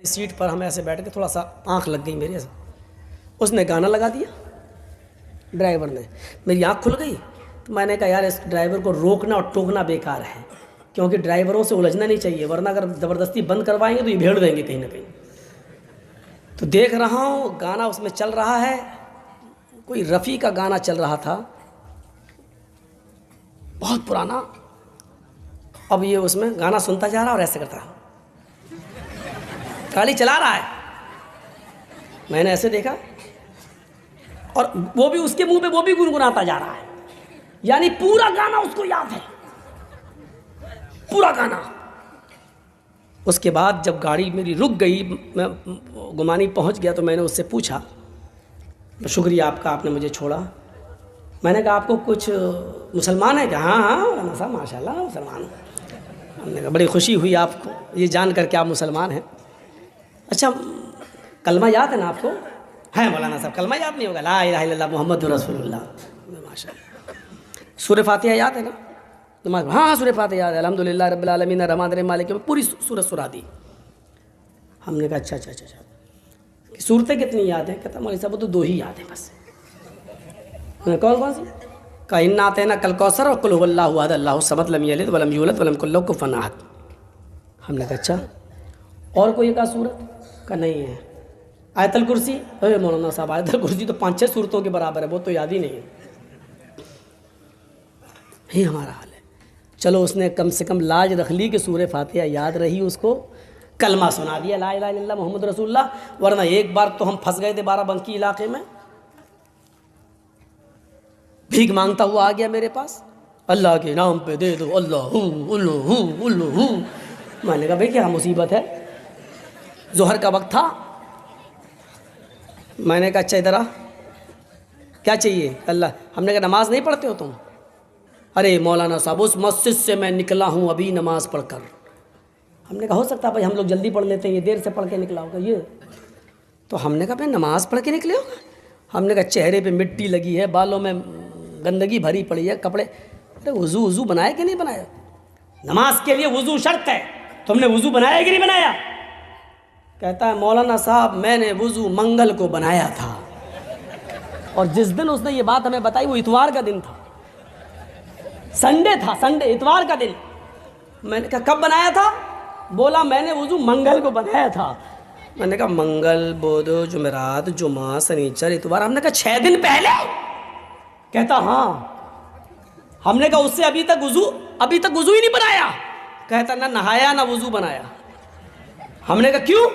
Set پر ہم ایسے بیٹھ کے تھوڑا سا آنکھ لگ گئی میرے سے، اس نے گانا لگا دیا ڈرائیور نے، میری آنکھ کھل گئی. تو میں نے کہا یار اس ڈرائیور کو روکنا اور ٹوکنا بیکار ہے، کیونکہ ڈرائیوروں سے الجھنا نہیں چاہیے، ورنہ اگر زبردستی بند کروائیں گے تو یہ بھیڑ دیں گے کہیں نہ کہیں. تو دیکھ رہا ہوں گانا اس میں چل رہا ہے، کوئی رفیع کا گانا چل رہا تھا بہت پرانا. اب یہ اس میں گانا سنتا جا رہا اور ایسے کرتا رہا، گاڑی چلا رہا ہے. میں نے ایسے دیکھا اور وہ بھی اس کے منہ پہ وہ بھی گنگناتا جا رہا ہے، یعنی پورا گانا اس کو یاد ہے، پورا گانا. اس کے بعد جب گاڑی میری رک گئی، میں گمانی پہنچ گیا، تو میں نے اس سے پوچھا شکریہ آپ کا، آپ نے مجھے چھوڑا. میں نے کہا آپ کو کچھ مسلمان ہے کہ؟ ہاں ہاں مولانا صاحب ماشاء اللہ مسلمان ہوں. ہم نے کہا بڑی خوشی ہوئی آپ کو یہ جان کر کے آپ مسلمان ہیں. اچھا کلمہ یاد ہے نا آپ کو؟ ہے مولانا صاحب کلمہ یاد نہیں ہوگا؟ لا الہ الا اللہ محمد رسول اللہ. ماشاء اللہ. سورہ فاتحہ یاد ہے نا نماز؟ ہاں ہاں سورہ فاتحہ یاد ہے، الحمدللہ رب العالمین الرحمن الرحیم مالک یوم الدین، پوری سورت سنا دی. ہم نے کہا اچھا اچھا اچھا اچھا صورتیں کتنی یاد ہیں؟ کہتا مولوی صاحب وہ تو 2 ہی یاد ہیں بس. کون کون سی؟ کہا انا اعطیناک الکوثر اور قل هو اللہ احد اللہ الصمد لم یلد ولم یولد ولم یکن له کفوا احد. ہم نے کہا اچھا اور کوئی ایک صورت؟ کہا نہیں ہے. آیت الکرسی؟ اے مولانا صاحب آیت الکرسی تو 5-6 صورتوں کے برابر ہے، وہ تو یاد ہی نہیں ہے. یہی ہمارا حال ہے. چلو اس نے کم سے کم لاج رکھ لی کہ سورہ فاتحہ یاد رہی، اس کو کلمہ سنا دیا لا الہ الا اللہ محمد رسول اللہ. ورنہ ایک بار تو ہم پھنس گئے تھے بارہ بنکی علاقے میں، بھیک مانگتا ہوا آ گیا میرے پاس، اللہ کے نام پہ دے دو اللہ اللہ اللہ. میں نے کہا بھائی کیا مصیبت ہے؟ ظہر کا وقت تھا. میں نے کہا اچھا ادھر آ، کیا چاہیے؟ اللہ. ہم نے کہا نماز نہیں پڑھتے ہو تم؟ ارے مولانا صاحب اس مسجد سے میں نکلا ہوں ابھی نماز پڑھ کر. ہم نے کہا ہو سکتا ہے بھائی ہم لوگ جلدی پڑھ لیتے ہیں، یہ دیر سے پڑھ کے نکلا ہوگا یہ. تو ہم نے کہا بھائی نماز پڑھ کے نکلے ہو؟ ہم نے کہا چہرے پہ مٹی لگی ہے، بالوں میں گندگی بھری پڑی ہے، کپڑے. ارے وضو بنایا کہ نہیں بنایا؟ نماز کے لیے وضو شرط ہے، تم نے وضو بنایا کہ نہیں بنایا؟ کہتا ہے مولانا صاحب میں نے وضو منگل کو بنایا تھا. اور جس دن اس نے یہ بات ہمیں بتائی وہ اتوار کا دن تھا، سنڈے تھا، سنڈے اتوار کا دن. میں نے کہا کب بنایا تھا؟ بولا میں نے وضو منگل کو بنایا تھا. میں نے کہا منگل بدھ جمعرات جمعہ سنیچر اتوار. ہم نے کہا 6 دن پہلے؟ کہتا ہاں. ہم نے کہا اس سے ابھی تک وضو ہی نہیں بنایا؟ کہتا نہ نہایا نہ وضو بنایا. ہم نے کہا کیوں؟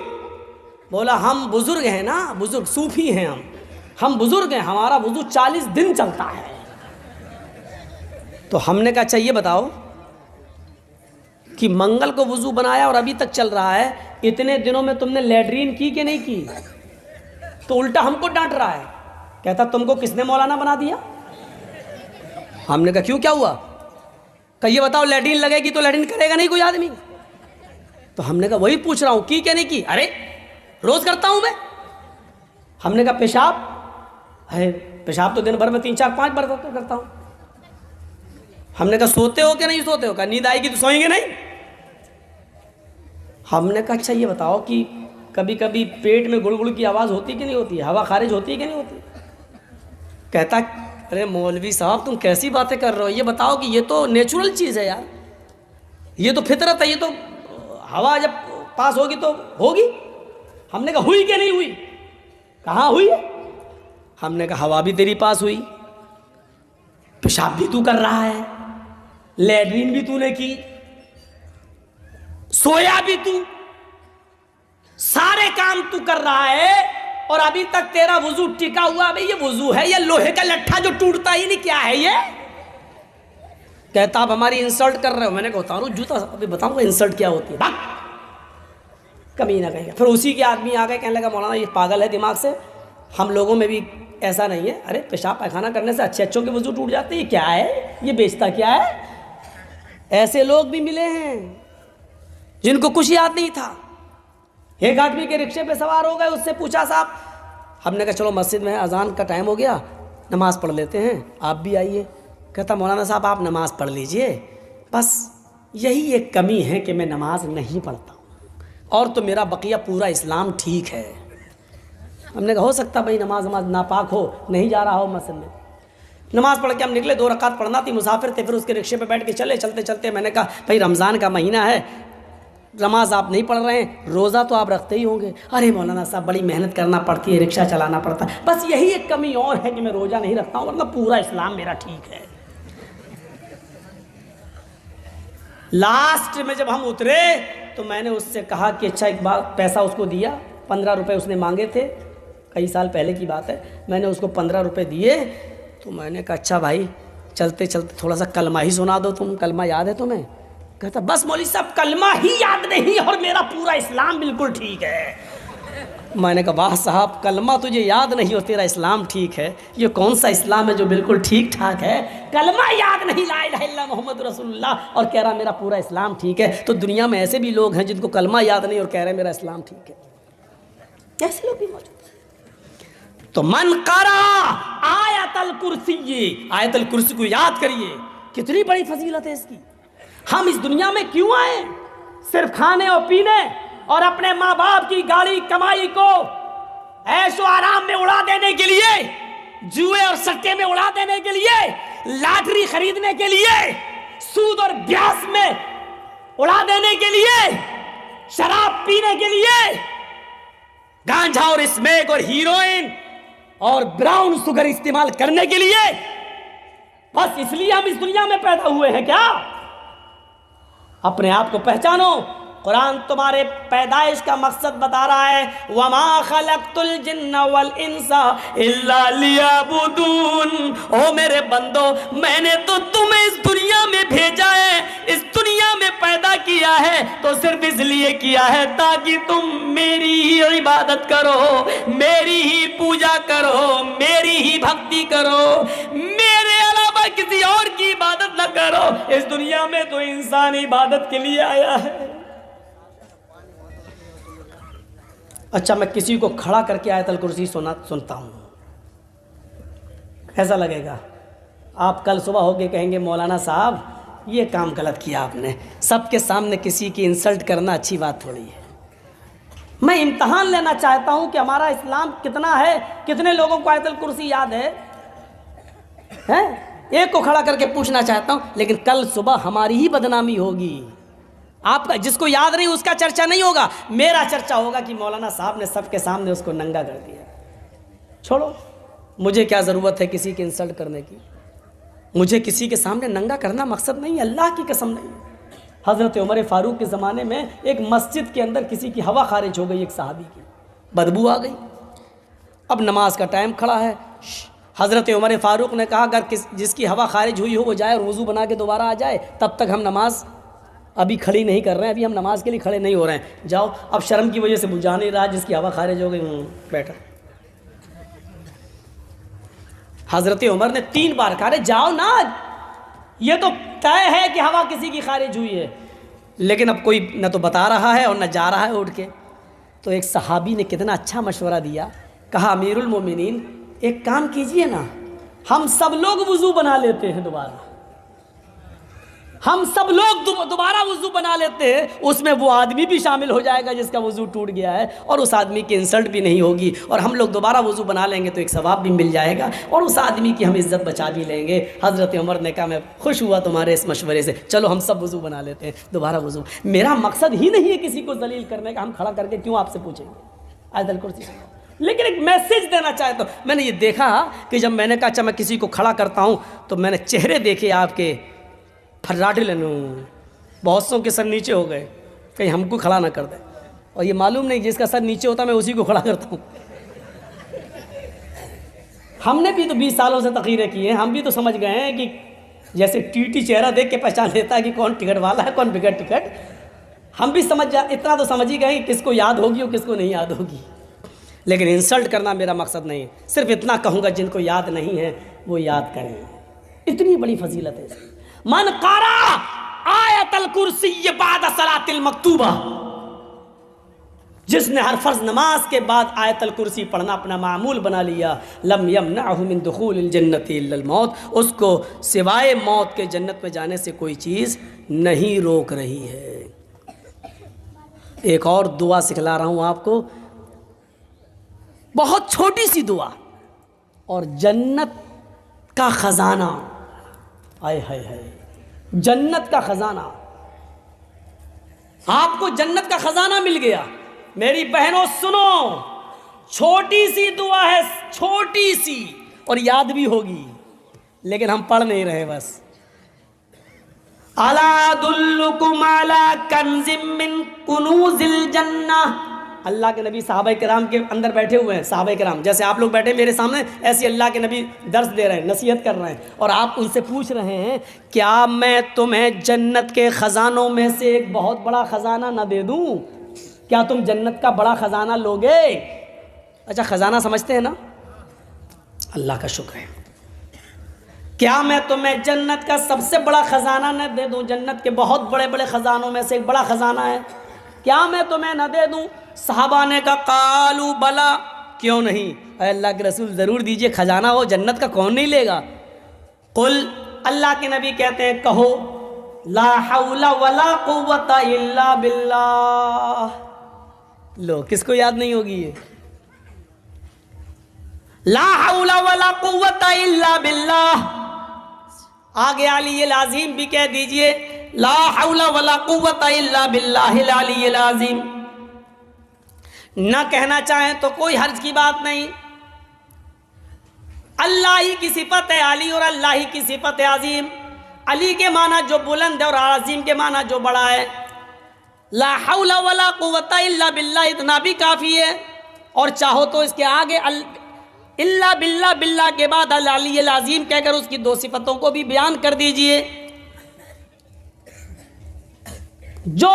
بولا ہم بزرگ ہیں نا، بزرگ صوفی ہیں ہم بزرگ ہیں، ہمارا وضو 40 دن چلتا ہے. تو ہم نے کہا اچھا یہ بتاؤ کہ منگل کو وضو بنایا اور ابھی تک چل رہا ہے، اتنے دنوں میں تم نے لیٹرین کی کہ نہیں کی؟ تو الٹا ہم کو ڈانٹ رہا ہے. کہتا تم کو کس نے مولانا بنا دیا؟ ہم نے کہا کیوں کیا ہوا؟ کہ یہ بتاؤ لیٹرین لگے گی تو لیٹرین کرے گا نہیں کوئی آدمی؟ تو ہم نے کہا وہی پوچھ رہا ہوں کی کہ نہیں کی؟ ارے روز کرتا ہوں میں. ہم نے کہا پیشاب ہے؟ پیشاب تو دن بھر میں 3-4-5 بار کرتا ہوں. ہم نے کہا سوتے ہو کہ نہیں سوتے ہو؟ کہا نیند آئے گی تو سوئیں گے نہیں. ہم نے کہا اچھا یہ بتاؤ کہ کبھی کبھی پیٹ میں گڑ گڑ کی آواز ہوتی کہ نہیں ہوتی ہے؟ ہوا خارج ہوتی کہ نہیں ہوتی؟ کہتا ارے مولوی صاحب تم کیسی باتیں کر رہے ہو، یہ بتاؤ کہ یہ تو نیچرل چیز ہے یار، یہ تو فطرت ہے، یہ تو ہوا جب پاس ہوگی تو ہوگی. ہم نے کہا ہوئی کہ نہیں ہوئی؟ کہاں ہوئی؟ ہم نے کہا ہوا بھی تیری پاس ہوئی، پیشاب بھی تو کر رہا ہے، لیٹرین بھی تو نے کی، سویا بھی تو، سارے کام تو کر رہا ہے اور ابھی تک تیرا وضو ٹکا ہوا. بھئی یہ وضو ہے یا لوہے کا لٹھا جو ٹوٹتا ہی نہیں؟ کیا ہے یہ؟ کہتا آپ ہماری انسلٹ کر رہے ہو. میں نے کہا اتارو جوتا، ابھی بتاؤں گا انسلٹ کیا ہوتی ہے. کمی نہ کہیں گے. پھر اسی کے آدمی آ گئے کہنے لگا مولانا یہ پاگل ہے دماغ سے، ہم لوگوں میں بھی ایسا نہیں ہے. ارے پیشاب پائخانہ کرنے سے اچھے اچھوں کے وضو ٹوٹ جاتے ہیں، یہ کیا ہے؟ یہ بیچتا کیا ہے؟ ایسے لوگ بھی ملے ہیں جن کو کچھ یاد نہیں تھا. ایک آدمی کے رکشے پہ سوار ہو گئے، اس سے پوچھا صاحب. ہم نے کہا چلو مسجد میں اذان کا ٹائم ہو گیا، نماز پڑھ لیتے ہیں، آپ بھی آئیے. کہتا مولانا صاحب آپ نماز پڑھ لیجئے، بس یہی ایک کمی ہے کہ میں نماز نہیں پڑھتا ہوں. اور تو میرا بقیہ پورا اسلام ٹھیک ہے۔ ہم نے کہا ہو سکتا بھائی نماز ناپاک ہو، نہیں جا رہا ہو مسجد میں۔ نماز پڑھ کے ہم نکلے، 2 رکعت پڑھنا تھی، مسافر تھے، پھر اس کے رکشے پہ بیٹھ کے چلے، چلتے چلتے میں نے کہا بھائی رمضان کا مہینہ ہے، نماز آپ نہیں پڑھ رہے ہیں، روزہ تو آپ رکھتے ہی ہوں گے۔ ارے مولانا صاحب بڑی محنت کرنا پڑتی ہے، رکشہ چلانا پڑتا ہے، بس یہی ایک کمی اور ہے کہ میں روزہ نہیں رکھتا ہوں، ورنہ پورا اسلام میرا ٹھیک ہے۔ لاسٹ میں جب ہم اترے تو میں نے اس سے کہا کہ اچھا ایک بات، پیسہ اس کو دیا، 15 روپے اس نے مانگے تھے، کئی سال پہلے کی بات ہے، میں نے اس کو 15 روپے دیے، تو میں نے کہا اچھا بھائی چلتے چلتے تھوڑا سا کلمہ ہی سنا دو، تم کلمہ یاد ہے تمہیں؟ کہتا بس مولوی صاحب کلمہ ہی یاد نہیں اور میرا پورا اسلام بالکل ٹھیک ہے۔ میں نے کہا واہ صاحب، کلمہ تجھے یاد نہیں اور تیرا اسلام ٹھیک ہے، یہ کون سا اسلام ہے جو بالکل ٹھیک ٹھاک ہے؟ کلمہ یاد نہیں، لا الہ الا اللہ محمد رسول اللہ، اور کہہ رہا میرا پورا اسلام ٹھیک ہے۔ تو دنیا میں ایسے بھی لوگ ہیں جن کو کلمہ یاد نہیں اور کہہ رہے میرا اسلام ٹھیک ہے، ایسے لوگ بھی موجود ہیں۔ تو من قرأ آیت الکرسی، آیت الکرسی کو یاد کریے، کتنی بڑی فضیلت ہے اس کی۔ ہم اس دنیا میں کیوں آئے؟ صرف کھانے اور پینے اور اپنے ماں باپ کی گاڑی کمائی کو عیش و آرام میں اڑا دینے کے لیے، جوئے اور سٹے میں اڑا دینے کے لیے، لاٹری خریدنے کے لیے، سود اور بیاس میں اڑا دینے کے لیے، شراب پینے کے لیے، گانجا اور اسمیک اور ہیروئن اور براؤن سگر استعمال کرنے کے لیے، بس اس لیے ہم اس دنیا میں پیدا ہوئے ہیں کیا؟ اپنے آپ کو پہچانو۔ قرآن تمہارے پیدائش کا مقصد بتا رہا ہے، وَمَا خَلَقْتُ الْجِنَّ وَالْإِنسَ إِلَّا لِيَعْبُدُونَ، او میرے بندو میں نے تو تمہیں اس دنیا میں بھیجا ہے، اس دنیا میں پیدا کیا ہے تو صرف اس لیے کیا ہے تاکہ تم میری ہی عبادت کرو، میری ہی پوجا کرو، میری ہی بھکتی کرو، میرے علاوہ کسی اور کی عبادت نہ کرو۔ اس دنیا میں تو انسان عبادت کے لیے آیا ہے۔ اچھا میں کسی کو کھڑا کر کے آیت الکرسی سنتا ہوں، کیسا لگے گا؟ آپ کل صبح ہو کے کہیں گے مولانا صاحب یہ کام غلط کیا آپ نے، سب کے سامنے کسی کی انسلٹ کرنا اچھی بات تھوڑی ہے۔ میں امتحان لینا چاہتا ہوں کہ ہمارا اسلام کتنا ہے، کتنے لوگوں کو آیت الکرسی یاد ہے؟ ایک کو کھڑا کر کے پوچھنا چاہتا ہوں، لیکن کل صبح ہماری ہی بدنامی ہوگی۔ آپ کا جس کو یاد نہیں اس کا چرچا نہیں ہوگا، میرا چرچا ہوگا کہ مولانا صاحب نے سب کے سامنے اس کو ننگا کر دیا۔ چھوڑو، مجھے کیا ضرورت ہے کسی کی انسلٹ کرنے کی، مجھے کسی کے سامنے ننگا کرنا مقصد نہیں ہے، اللہ کی قسم نہیں ہے۔ حضرت عمر فاروق کے زمانے میں ایک مسجد کے اندر کسی کی ہوا خارج ہو گئی، ایک صحابی کی، بدبو آ گئی۔ اب نماز کا ٹائم کھڑا ہے، حضرت عمر فاروق نے کہا اگر جس کی ہوا خارج ہوئی ہو وہ جائے اور وضو بنا کے دوبارہ آ جائے، تب تک ہم نماز ابھی کھڑی نہیں کر رہے ہیں، ابھی ہم نماز کے لیے کھڑے نہیں ہو رہے ہیں، جاؤ۔ اب شرم کی وجہ سے بجھا نہیں رہا، جس کی ہوا خارج ہو گئی بیٹھا۔ حضرت عمر نے 3 بار کہا جاؤ نا، یہ تو طے ہے کہ ہوا کسی کی خارج ہوئی ہے، لیکن اب کوئی نہ تو بتا رہا ہے اور نہ جا رہا ہے اٹھ کے۔ تو ایک صحابی نے کتنا اچھا مشورہ دیا، کہا امیر المومنین ایک کام کیجئے نا، ہم سب لوگ وضو بنا لیتے ہیں دوبارہ، ہم سب لوگ دوبارہ وضو بنا لیتے ہیں، اس میں وہ آدمی بھی شامل ہو جائے گا جس کا وضو ٹوٹ گیا ہے، اور اس آدمی کی انسلٹ بھی نہیں ہوگی، اور ہم لوگ دوبارہ وضو بنا لیں گے تو ایک ثواب بھی مل جائے گا، اور اس آدمی کی ہم عزت بچا بھی لیں گے۔ حضرت عمر نے کہا میں خوش ہوا تمہارے اس مشورے سے، چلو ہم سب وضو بنا لیتے ہیں، دوبارہ وضو۔ میرا مقصد ہی نہیں ہے کسی کو ذلیل کرنے کا، ہم کھڑا کر کے کیوں آپ سے پوچھیں گے آیت الکرسی، لیکن ایک میسج دینا چاہتا ہوں۔ میں نے یہ دیکھا کہ جب میں نے کہا اچھا میں کسی کو کھڑا کرتا ہوں تو میں نے چہرے دیکھے آپ کے، پھراٹے لنوں، بہت سوں کے سر نیچے ہو گئے، کہیں ہم کو کھڑا نہ کر دے، اور یہ معلوم نہیں جس کا سر نیچے ہوتا میں اسی کو کھڑا کرتا ہوں۔ ہم نے بھی تو 20 سالوں سے تقریریں کی ہیں، ہم بھی تو سمجھ گئے ہیں کہ جیسے ٹی ٹی چہرہ دیکھ کے پہچان لیتا ہے کہ کون ٹکٹ والا ہے کون بغیر ٹکٹ، ہم بھی اتنا تو سمجھ ہی گئے کہ کس کو یاد ہوگی اور کس کو نہیں یاد ہوگی، لیکن انسلٹ کرنا میرا مقصد نہیں ہے۔ صرف اتنا کہوں گا جن کو یاد نہیں ہے وہ یاد کریں، اتنی بڑی فضیلت ہے۔ من قرأ آیت الکرسی بعد صلاۃ المکتوبہ، جس نے ہر فرض نماز کے بعد آیت الکرسی پڑھنا اپنا معمول بنا لیا، لم یمنعہ من دخول الجنۃ الا الموت، اس کو سوائے موت کے جنت میں جانے سے کوئی چیز نہیں روک رہی ہے۔ ایک اور دعا سکھلا رہا ہوں آپ کو، بہت چھوٹی سی دعا، اور جنت کا خزانہ، آئے ہائے ہائے، جنت کا خزانہ، آپ کو جنت کا خزانہ مل گیا۔ میری بہنوں سنو، چھوٹی سی دعا ہے، چھوٹی سی، اور یاد بھی ہوگی، لیکن ہم پڑھ نہیں رہے بس۔ الا ادلکم علی کنز من کنوز الجنہ، اللہ کے نبی صحابہ کرام کے اندر بیٹھے ہوئے ہیں، صحابہ کرام جیسے آپ لوگ بیٹھے میرے سامنے، ایسے اللہ کے نبی درس دے رہے ہیں، نصیحت کر رہے ہیں، اور آپ ان سے پوچھ رہے ہیں کیا میں تمہیں جنت کے خزانوں میں سے ایک بہت بڑا خزانہ نہ دے دوں؟ کیا تم جنت کا بڑا خزانہ لوگے؟ اچھا خزانہ سمجھتے ہیں نا؟ اللہ کا شکر ہے۔ کیا میں تمہیں جنت کا سب سے بڑا خزانہ نہ دے دوں؟ جنت کے بہت بڑے بڑے خزانوں میں سے ایک بڑا خزانہ ہے، کیا میں تمہیں نہ دے دوں؟ صحابہ نے کہا قالوا بلا، کیوں نہیں اے اللہ کے رسول، ضرور دیجئے، خزانہ ہو جنت کا کون نہیں لے گا؟ قل، اللہ کے نبی کہتے ہیں کہو، لا حول ولا قوت الا باللہ۔ لو کس کو یاد نہیں ہوگی یہ؟ لا حول ولا قوت الا باللہ۔ آگے علی العظیم بھی کہہ دیجئے، لا حول ولا قوت الا باللہ العلی العظیم۔ نہ کہنا چاہیں تو کوئی حرج کی بات نہیں، اللہ ہی کی صفت ہے علی، اور اللہ ہی کی صفت ہے عظیم۔ علی کے معنی جو بلند ہے، اور عظیم کے معنی جو بڑا ہے۔ لا حول ولا قوت الا باللہ اتنا بھی کافی ہے، اور چاہو تو اس کے آگے الا باللہ، باللہ کے بعد العلی العظیم کہہ کر اس کی دو صفتوں کو بھی بیان کر دیجئے۔ جو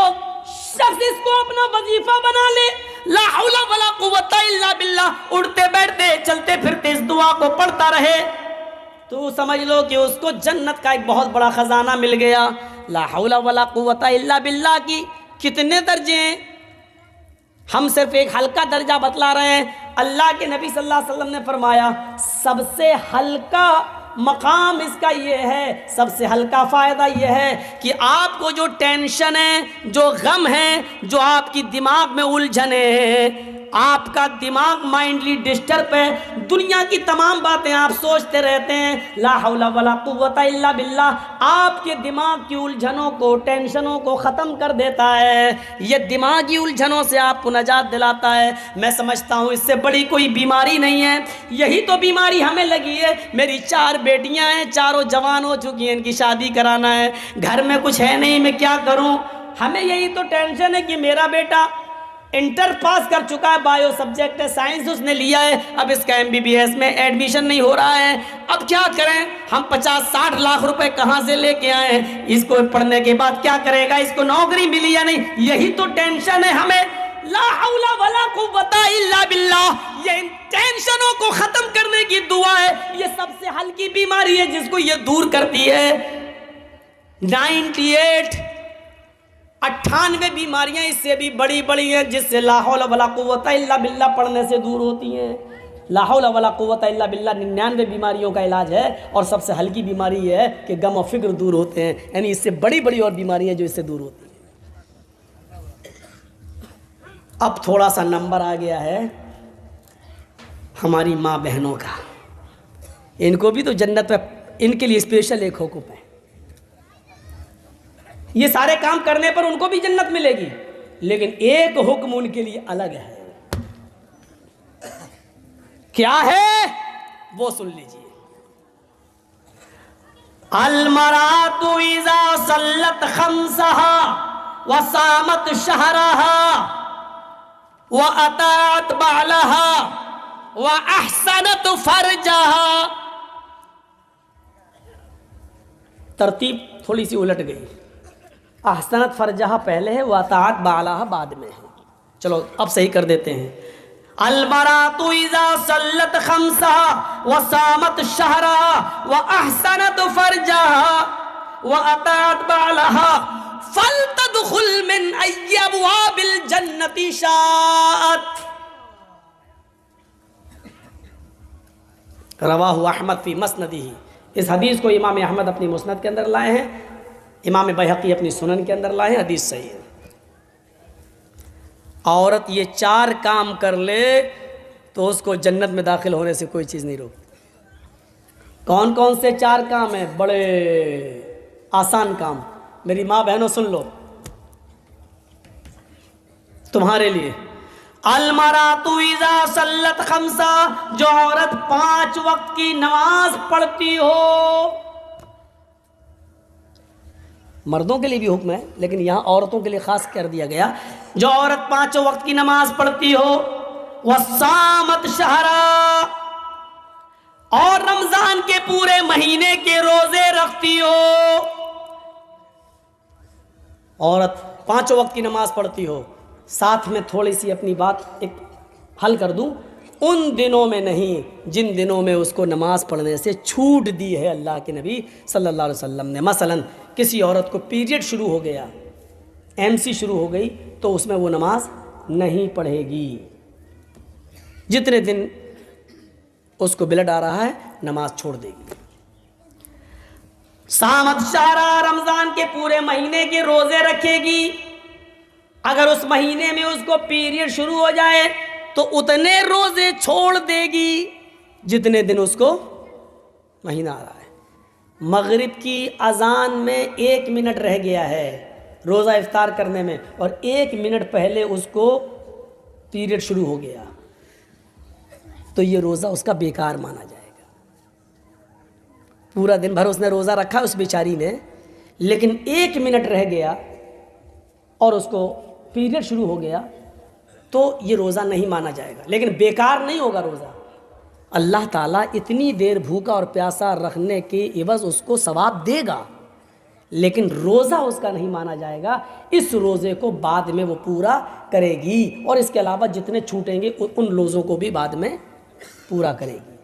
شخص اس کو اپنا وظیفہ بنا لے، لا حول ولا قوت الا باللہ، اڑتے بیٹھتے چلتے پھرتے اس دعا کو پڑھتا رہے، تو سمجھ لو کہ اس کو جنت کا ایک بہت بڑا خزانہ مل گیا۔ لا حول ولا قوت الا باللہ کی کتنے درجے ہیں؟ ہم صرف ایک ہلکا درجہ بتلا رہے ہیں۔ اللہ کے نبی صلی اللہ علیہ وسلم نے فرمایا سب سے ہلکا مقام اس کا یہ ہے، سب سے ہلکا فائدہ یہ ہے کہ آپ کو جو ٹینشن ہے، جو غم ہے، جو آپ کی دماغ میں الجھنے ہیں، آپ کا دماغ مائنڈلی ڈسٹرب ہے، دنیا کی تمام باتیں آپ سوچتے رہتے ہیں، لا حول ولا قوت الا باللہ آپ کے دماغ کی الجھنوں کو، ٹینشنوں کو ختم کر دیتا ہے۔ یہ دماغی الجھنوں سے آپ کو نجات دلاتا ہے۔ میں سمجھتا ہوں اس سے بڑی کوئی بیماری نہیں ہے، یہی تو بیماری ہمیں لگی ہے۔ میری 4 بیٹیاں ہیں، چاروں جوان ہو چکی ہیں، ان کی شادی کرانا ہے، گھر میں کچھ ہے نہیں، میں کیا کروں؟ ہمیں یہی تو ٹینشن ہے کہ میرا بیٹا انٹر پاس کر چکا ہے، بایو سبجیکٹ ہے، سائنس اس نے لیا ہے، اب اس کا MBBS میں ایڈمیشن نہیں ہو رہا ہے، اب کیا کریں؟ ہم 50-60 لاکھ روپے کہاں سے لے کے آئے ہیں؟ اس کو پڑھنے کے بعد کیا کرے گا؟ اس کو نوکری ملی یا نہیں؟ یہی تو ٹینشن ہے ہمیں۔ لا حول ولا قوت الا باللہ، یہ ان ٹینشنوں کو ختم کرنے کی دعا ہے۔ یہ سب سے ہلکی بیماری ہے جس کو یہ دور کرتی ہے۔ 98 بیماریاں اس سے بھی بڑی بڑی ہیں جس سے لا حول ولا قوت الا باللہ پڑھنے سے دور ہوتی ہیں۔ لا حول ولا قوت الا باللہ 99 بیماریوں کا علاج ہے، اور سب سے ہلکی بیماری یہ ہے کہ غم و فکر دور ہوتے ہیں، یعنی اس سے بڑی بڑی اور بیماریاں جو اس سے دور ہوتی ہیں۔ اب تھوڑا سا نمبر آ گیا ہے ہماری ماں بہنوں کا، ان کو بھی تو جنت میں ان کے لیے اسپیشل ایک حکم ہے۔ یہ سارے کام کرنے پر ان کو بھی جنت ملے گی، لیکن ایک حکم ان کے لیے الگ ہے۔ کیا ہے وہ سن لیجیے۔ المرأۃ اذا صلت خمسہا وصامت شہرہا وأطاعت بعلها وأحسنت فرجها، ترتیب تھوڑی سی الٹ گئی، احسنت فرجہا پہلے ہے، وأطاعت بعلها بعد میں ہے۔ چلو اب صحیح کر دیتے ہیں۔ المرأۃ اذا صلت خمسہا وصامت شہرہا وأحسنت فرجها وأطاعت بعلها فلتدخل من ای ابواب الجنت شاءت۔ رواہ احمد فی مسندہ، اس حدیث کو امام احمد اپنی مسند کے اندر لائے ہیں، امام بیہقی اپنی سنن کے اندر لائے ہیں، حدیث صحیح ہے۔ عورت یہ 4 کام کر لے تو اس کو جنت میں داخل ہونے سے کوئی چیز نہیں روکتی۔ کون کون سے 4 کام ہیں؟ بڑے آسان کام، میری ماں بہنوں سن لو تمہارے لیے۔ المرأۃ اذا صلت خمسا، جو عورت 5 وقت کی نماز پڑھتی ہو، مردوں کے لیے بھی حکم ہے لیکن یہاں عورتوں کے لیے خاص کر دیا گیا، جو عورت 5 وقت کی نماز پڑھتی ہو، وصامت شہرا، اور رمضان کے پورے مہینے کے روزے رکھتی ہو۔ عورت 5 وقت کی نماز پڑھتی ہو، ساتھ میں تھوڑی سی اپنی بات ایک حل کر دوں، ان دنوں میں نہیں جن دنوں میں اس کو نماز پڑھنے سے چھوٹ دی ہے اللہ کے نبی صلی اللہ علیہ وسلم نے۔ مثلا کسی عورت کو پیریڈ شروع ہو گیا، MC شروع ہو گئی، تو اس میں وہ نماز نہیں پڑھے گی۔ جتنے دن اس کو بلڈ آ رہا ہے نماز چھوڑ دے گی۔ سامت شہرا، رمضان کے پورے مہینے کے روزے رکھے گی۔ اگر اس مہینے میں اس کو پیریڈ شروع ہو جائے تو اتنے روزے چھوڑ دے گی جتنے دن اس کو مہینہ آ رہا ہے۔ مغرب کی اذان میں 1 منٹ رہ گیا ہے روزہ افطار کرنے میں، اور 1 منٹ پہلے اس کو پیریڈ شروع ہو گیا، تو یہ روزہ اس کا بیکار مانا جائے گا۔ پورا دن بھر اس نے روزہ رکھا اس بیچاری نے، لیکن 1 منٹ رہ گیا اور اس کو پیریڈ شروع ہو گیا تو یہ روزہ نہیں مانا جائے گا، لیکن بیکار نہیں ہوگا روزہ۔ اللہ تعالیٰ اتنی دیر بھوکا اور پیاسا رکھنے کے عوض اس کو ثواب دے گا، لیکن روزہ اس کا نہیں مانا جائے گا۔ اس روزے کو بعد میں وہ پورا کرے گی، اور اس کے علاوہ جتنے چھوٹیں گے ان روزوں کو بھی بعد میں پورا کرے گی۔